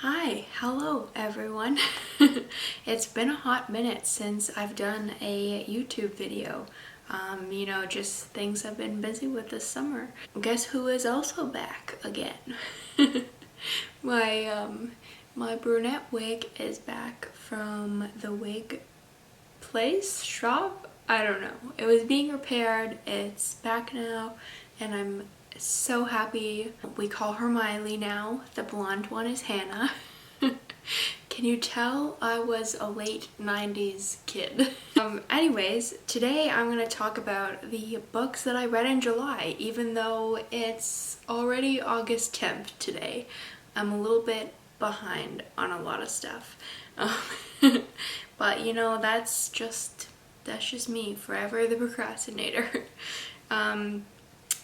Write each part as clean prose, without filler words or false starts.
Hi, hello everyone. It's been a hot minute since I've done a YouTube video. Just things I've been busy with this summer. Guess who is also back again? My brunette wig is back from the wig place, shop? I don't know. It was being repaired, it's back now, and I'm so happy. We call her Miley now. The blonde one is Hana. Can you tell I was a late 90s kid? Anyways, today I'm going to talk about the books that I read in July, even though it's already August 10th today. I'm a little bit behind on a lot of stuff. But that's just me, forever the procrastinator.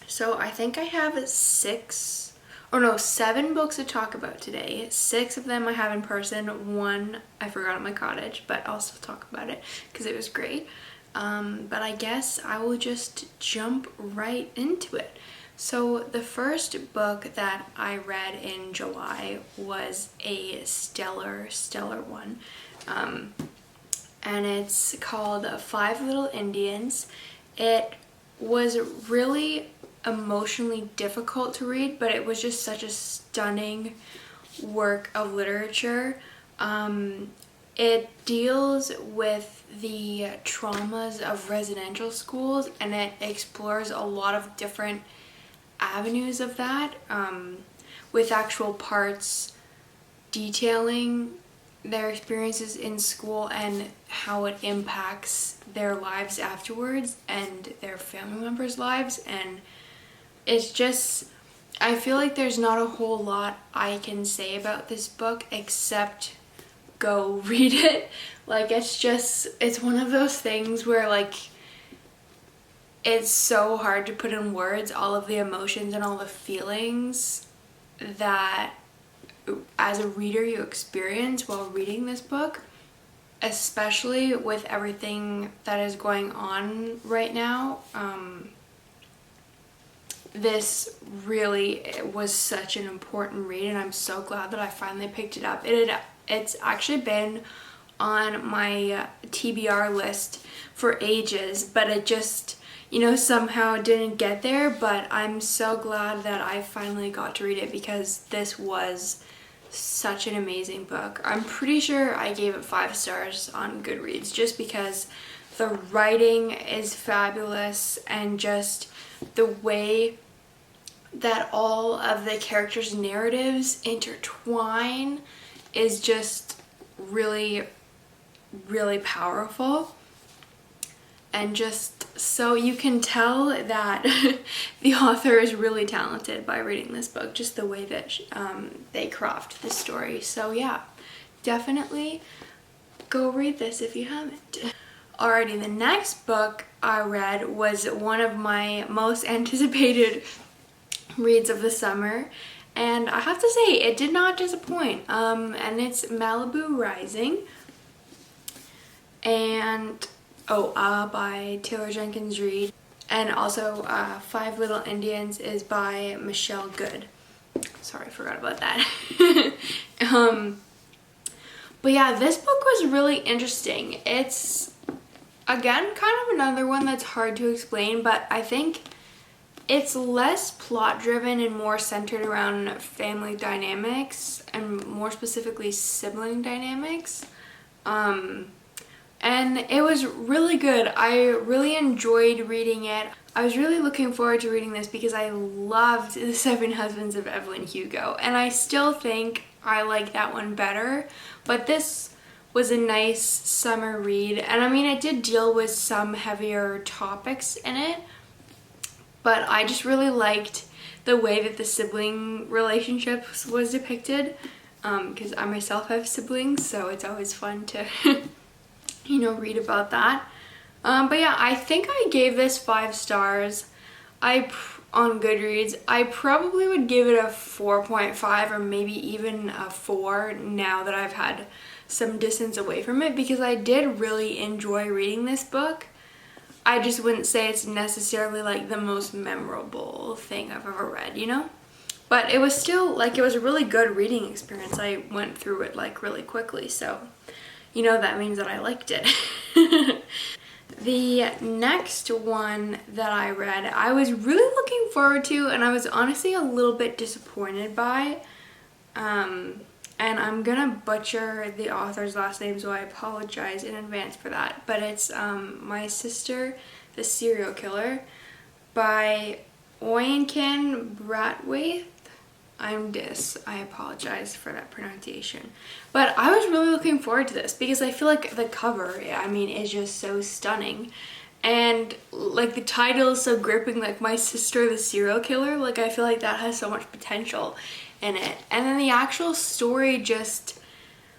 So I think I have 7 books to talk about today. 6 of them I have in person. 1 I forgot at my cottage, but I'll still talk about it because it was great. But I guess I will just jump right into it. So the first book that I read in July was a stellar one. And it's called 5 Little Indians. It was really emotionally difficult to read, but it was just such a stunning work of literature. It deals with the traumas of residential schools, and it explores a lot of different avenues of that, with actual parts detailing their experiences in school and how it impacts their lives afterwards and their family members' lives. And it's just, I feel like there's not a whole lot I can say about this book except go read it. It's one of those things where it's so hard to put in words all of the emotions and all the feelings that as a reader you experience while reading this book, especially with everything that is going on right now. This really was such an important read, and I'm so glad that I finally picked it up. It's actually been on my TBR list for ages, but it just somehow didn't get there. But I'm so glad that I finally got to read it because this was such an amazing book. I'm pretty sure I gave it 5 stars on Goodreads just because the writing is fabulous, and just the way that all of the characters' narratives intertwine is just really, really powerful. And just so you can tell that the author is really talented by reading this book, just the way that they craft the story. So yeah, definitely go read this if you haven't. Alrighty, the next book I read was one of my most anticipated reads of the summer, and I have to say it did not disappoint. And it's Malibu Rising, and by Jenkins, Reid, and also 5 Little Indians is by Michelle Good. Sorry, I forgot about that. But yeah, this book was really interesting. It's again kind of another one that's hard to explain, but I think it's less plot driven and more centered around family dynamics, and more specifically sibling dynamics. And it was really good. I really enjoyed reading it. I was really looking forward to reading this because I loved The 7 Husbands of Evelyn Hugo, and I still think I like that one better. But this was a nice summer read, and I mean, it did deal with some heavier topics in it, but I just really liked the way that the sibling relationships was depicted, because I myself have siblings, so it's always fun to read about that. But yeah, I think I gave this 5 stars on Goodreads. I probably would give it a 4.5 or maybe even a 4 now that I've had some distance away from it, because I did really enjoy reading this book. I just wouldn't say it's necessarily the most memorable thing I've ever read, But it was still like, it was a really good reading experience. I went through it like really quickly, so you know that means that I liked it. The next one that I read, I was really looking forward to, and I was honestly a little bit disappointed by. And I'm gonna butcher the author's last name, so I apologize in advance for that. But it's My Sister, the Serial Killer by Oyinkan Braithwaite. I apologize for that pronunciation. But I was really looking forward to this because I feel like the cover, I mean, is just so stunning. And like the title is so gripping, like My Sister the Serial Killer. Like I feel like that has so much potential in it. And then the actual story just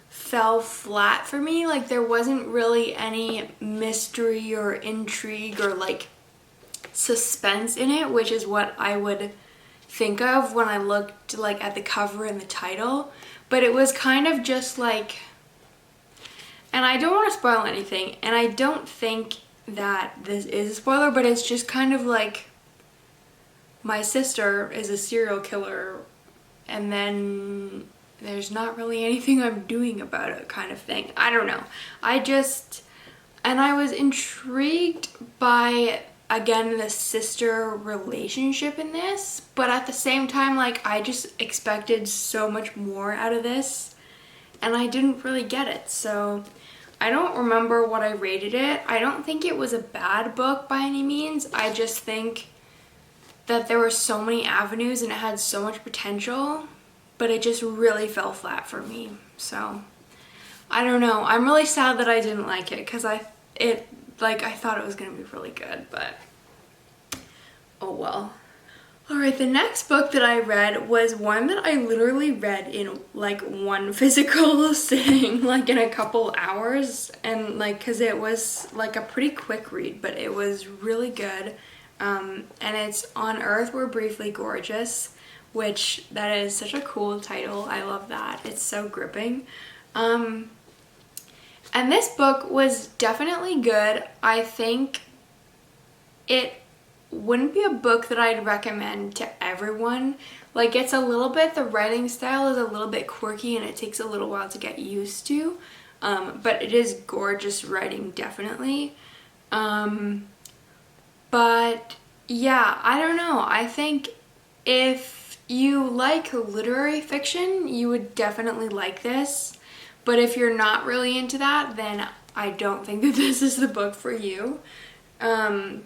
fell flat for me. Like there wasn't really any mystery or intrigue or like suspense in it, which is what I would think of when I looked like at the cover and the title. But it was kind of just like, and I don't want to spoil anything, and I don't think that this is a spoiler, but it's just kind of like my sister is a serial killer and then there's not really anything I'm doing about it kind of thing. I don't know. And I was intrigued by, again, the sister relationship in this, but at the same time, like, I just expected so much more out of this, and I didn't really get it. So I don't remember what I rated it. I don't think it was a bad book by any means. I just think that there were so many avenues and it had so much potential, but it just really fell flat for me. So I don't know. I'm really sad that I didn't like it because I thought it was gonna be really good, but oh well. Alright, the next book that I read was one that I literally read in like one physical sitting, like in a couple hours, and like because it was like a pretty quick read, but it was really good. And it's On Earth We're Briefly Gorgeous, which that is such a cool title. I love that. It's so gripping. And this book was definitely good. I think it wouldn't be a book that I'd recommend to everyone. Like, it's a little bit, the writing style is a little bit quirky and it takes a little while to get used to. But it is gorgeous writing, definitely. But yeah, I don't know. I think if you like literary fiction, you would definitely like this. But if you're not really into that, then I don't think that this is the book for you. And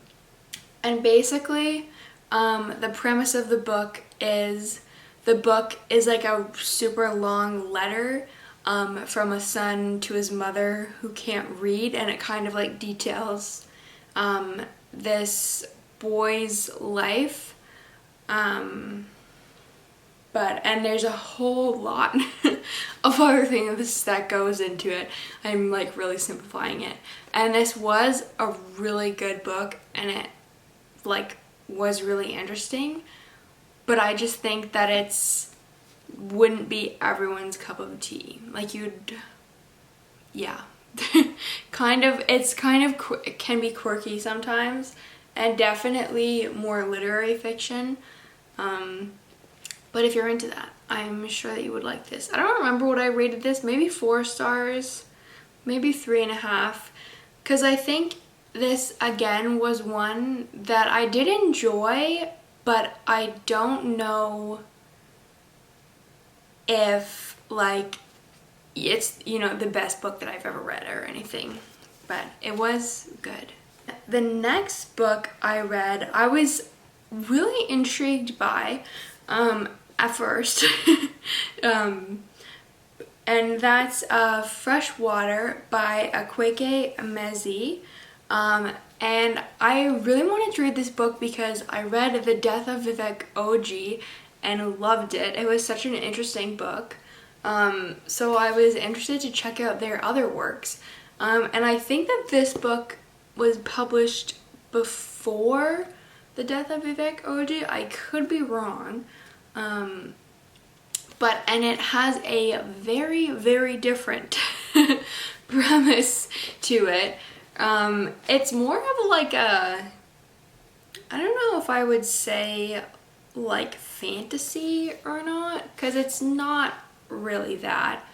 basically, the premise of the book is like a super long letter from a son to his mother who can't read, and it kind of like details this boy's life. And there's a whole lot of other things that goes into it. I'm like really simplifying it. And this was a really good book, and it like was really interesting, but I just think that wouldn't be everyone's cup of tea. Like yeah. It can be quirky sometimes, and definitely more literary fiction. But if you're into that, I'm sure that you would like this. I don't remember what I rated this, maybe 4 stars, maybe 3.5, because I think this again was one that I did enjoy, but I don't know if like it's, you know, the best book that I've ever read or anything, but it was good. The next book I read, I was really intrigued by at first, and that's Freshwater by Akwaeke Emezi. And I really wanted to read this book because I read The Death of Vivek Oji and loved it. It was such an interesting book. So I was interested to check out their other works. And I think that this book was published before The Death of Vivek Oji. I could be wrong. And it has a very, very different premise to it. It's more of like I don't know if I would say like fantasy or not, because it's not really that.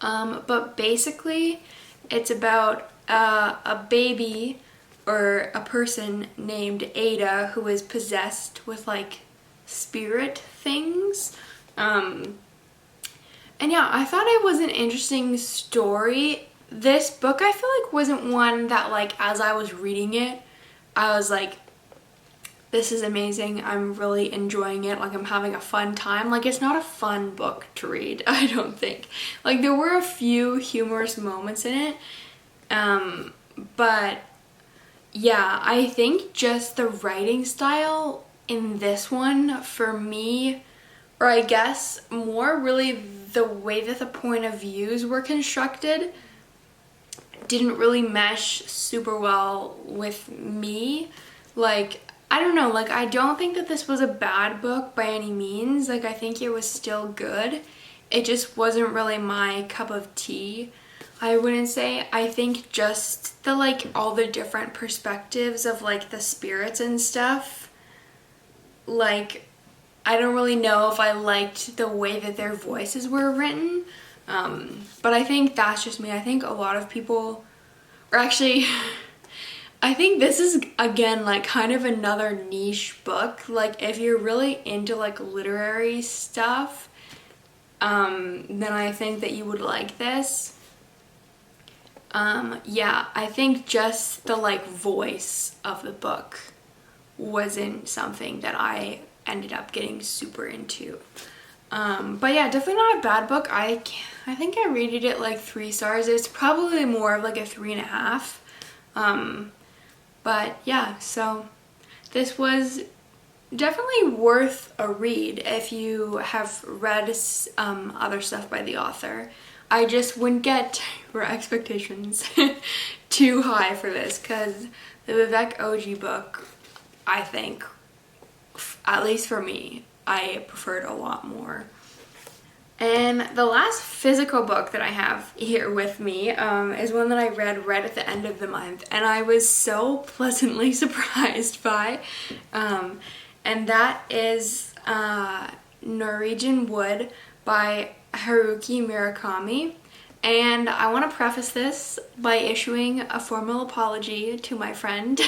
But basically it's about a baby or a person named Ada who is possessed with like spirit things. And yeah, I thought it was an interesting story. This book I feel like wasn't one that like as I was reading it I was like, this is amazing, I'm really enjoying it, like I'm having a fun time. Like it's not a fun book to read, I don't think. Like there were a few humorous moments in it, but yeah, I think just the writing style in this one for me, or I guess more really the way that the point of views were constructed, didn't really mesh super well with me. Like I don't know, like I don't think that this was a bad book by any means. Like I think it was still good. It just wasn't really my cup of tea, I wouldn't say. I think just the like all the different perspectives of like the spirits and stuff, like I don't really know if I liked the way that their voices were written. But I think that's just me. I think a lot of people, or actually I think this is again like kind of another niche book. Like if you're really into like literary stuff, then I think that you would like this. Yeah, I think just the like voice of the book wasn't something that I ended up getting super into. But yeah, definitely not a bad book. I think I rated it like 3 stars. It's probably more of like a 3.5. But yeah, so this was definitely worth a read if you have read other stuff by the author. I just wouldn't get your expectations too high for this, because the Vivek Oji book, I think, at least for me, I preferred a lot more. And the last physical book that I have here with me is one that I read right at the end of the month, and I was so pleasantly surprised by. And that is Norwegian Wood by Haruki Murakami. And I want to preface this by issuing a formal apology to my friend,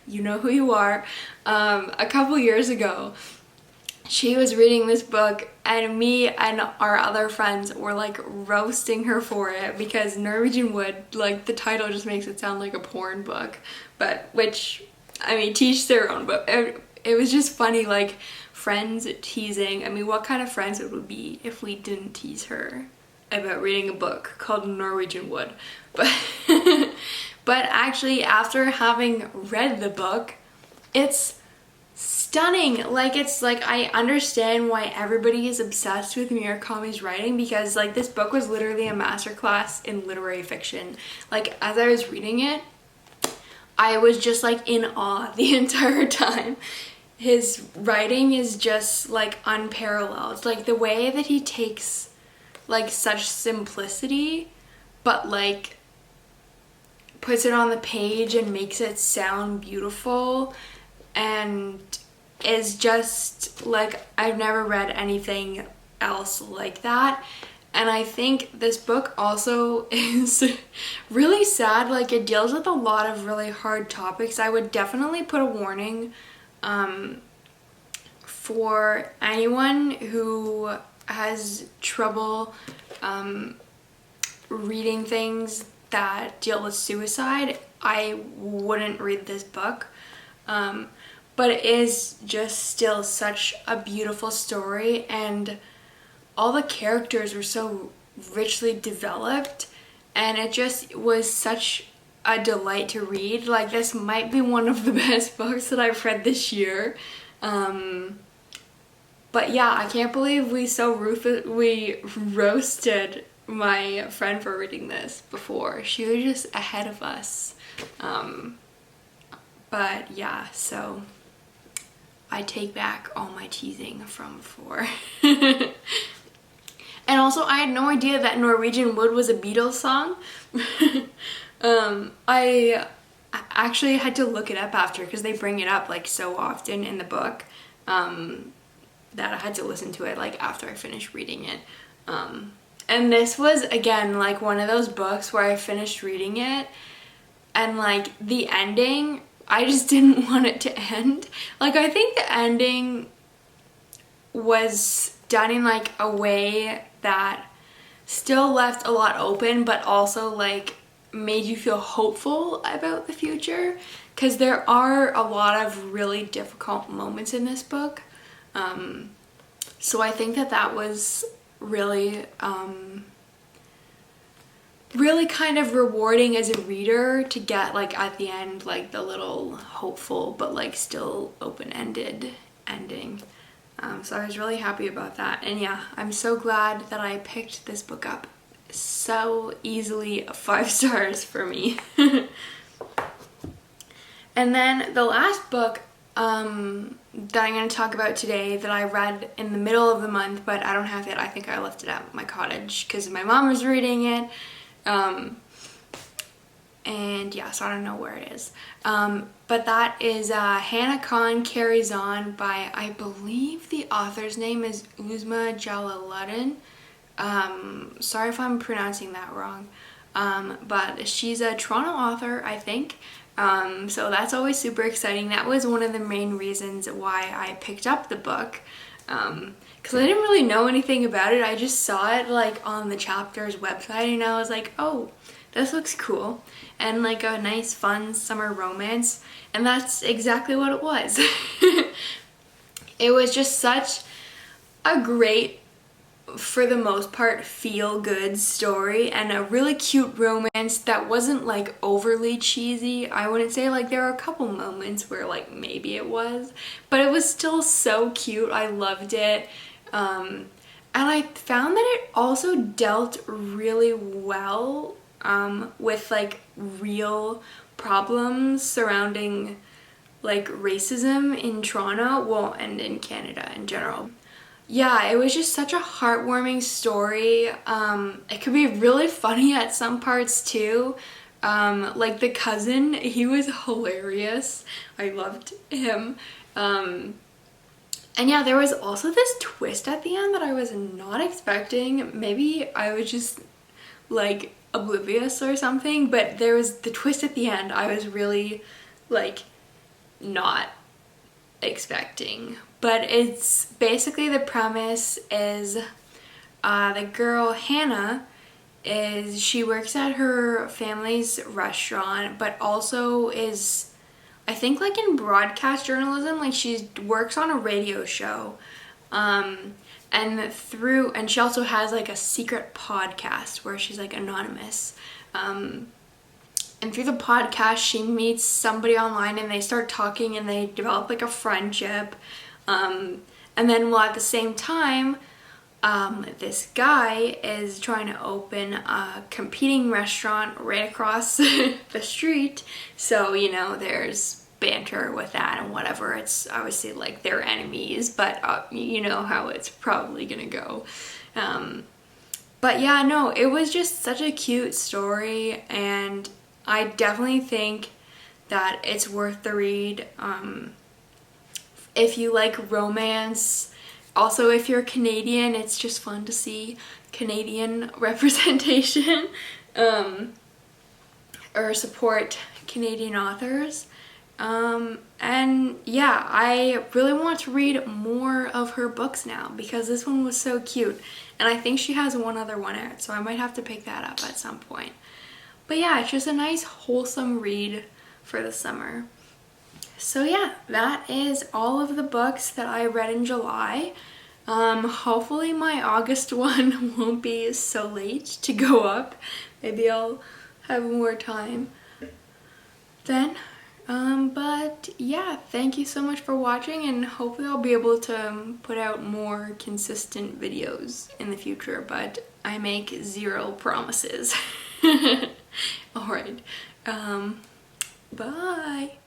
you know who you are. A couple years ago, she was reading this book and me and our other friends were like roasting her for it because Norwegian Wood, like the title just makes it sound like a porn book, but which, I mean, teach their own, but it was just funny, like friends teasing. I mean, what kind of friends it would be if we didn't tease her about reading a book called Norwegian Wood? But but actually, after having read the book, it's stunning. Like, it's like I understand why everybody is obsessed with Murakami's writing, because like this book was literally a masterclass in literary fiction. Like as I was reading it, I was just like in awe the entire time. His writing is just like unparalleled. Like the way that he takes like such simplicity but like puts it on the page and makes it sound beautiful, and is just like, I've never read anything else like that. And I think this book also is really sad. Like it deals with a lot of really hard topics. I would definitely put a warning for anyone who has trouble reading things that deal with suicide. I wouldn't read this book. But it is just still such a beautiful story, and all the characters were so richly developed, and it just was such a delight to read. Like this might be one of the best books that I've read this year. But yeah, I can't believe we roasted my friend for reading this before. She was just ahead of us. But yeah, so I take back all my teasing from before. And also, I had no idea that Norwegian Wood was a Beatles song. I actually had to look it up after because they bring it up like so often in the book, that I had to listen to it like after I finished reading it. And this was again like one of those books where I finished reading it and like the ending, I just didn't want it to end. Like I think the ending was done in like a way that still left a lot open, but also like made you feel hopeful about the future, because there are a lot of really difficult moments in this book. So I think that that was really really kind of rewarding as a reader to get like at the end like the little hopeful but like still open-ended ending. So I was really happy about that, and yeah, I'm so glad that I picked this book up. So easily 5 stars for me. And then the last book that I'm going to talk about today that I read in the middle of the month, but I don't have it. I think I left it at my cottage because my mom was reading it. And yeah, so I don't know where it is. But that is Hana Khan Carries On by, I believe the author's name is Uzma Jalaluddin. Sorry if I'm pronouncing that wrong. But she's a Toronto author, I think. So that's always super exciting. That was one of the main reasons why I picked up the book. Because I didn't really know anything about it. I just saw it like on the chapter's website and I was like, oh, this looks cool. And like a nice fun summer romance. And that's exactly what it was. It was just such a great, for the most part, feel-good story and a really cute romance that wasn't like overly cheesy. I wouldn't say, like, there are a couple moments where like maybe it was, but it was still so cute. I loved it. And I found that it also dealt really well with like real problems surrounding like racism in Toronto, well, and in Canada in general. Yeah, it was just such a heartwarming story. It could be really funny at some parts too. Like the cousin, he was hilarious. I loved him. And yeah, there was also this twist at the end that I was not expecting. Maybe I was just like oblivious or something, but there was the twist at the end I was really like not expecting. But it's basically, the premise is the girl Hana she works at her family's restaurant, but also is, I think, like in broadcast journalism, like she works on a radio show, and she also has like a secret podcast where she's like anonymous, and through the podcast she meets somebody online and they start talking and they develop like a friendship. And then, well, at the same time, this guy is trying to open a competing restaurant right across the street. So, you know, there's banter with that and whatever. It's obviously like they're enemies, but you know how it's probably gonna go. But yeah, no, it was just such a cute story, and I definitely think that it's worth the read. If you like romance, also if you're Canadian, it's just fun to see Canadian representation, or support Canadian authors. And yeah, I really want to read more of her books now because this one was so cute, and I think she has one other one out, so I might have to pick that up at some point. But yeah, it's just a nice wholesome read for the summer. So yeah, that is all of the books that I read in July. Hopefully my August one won't be so late to go up. Maybe I'll have more time then. But yeah, thank you so much for watching, and hopefully I'll be able to put out more consistent videos in the future, but I make 0 promises. Alright, bye!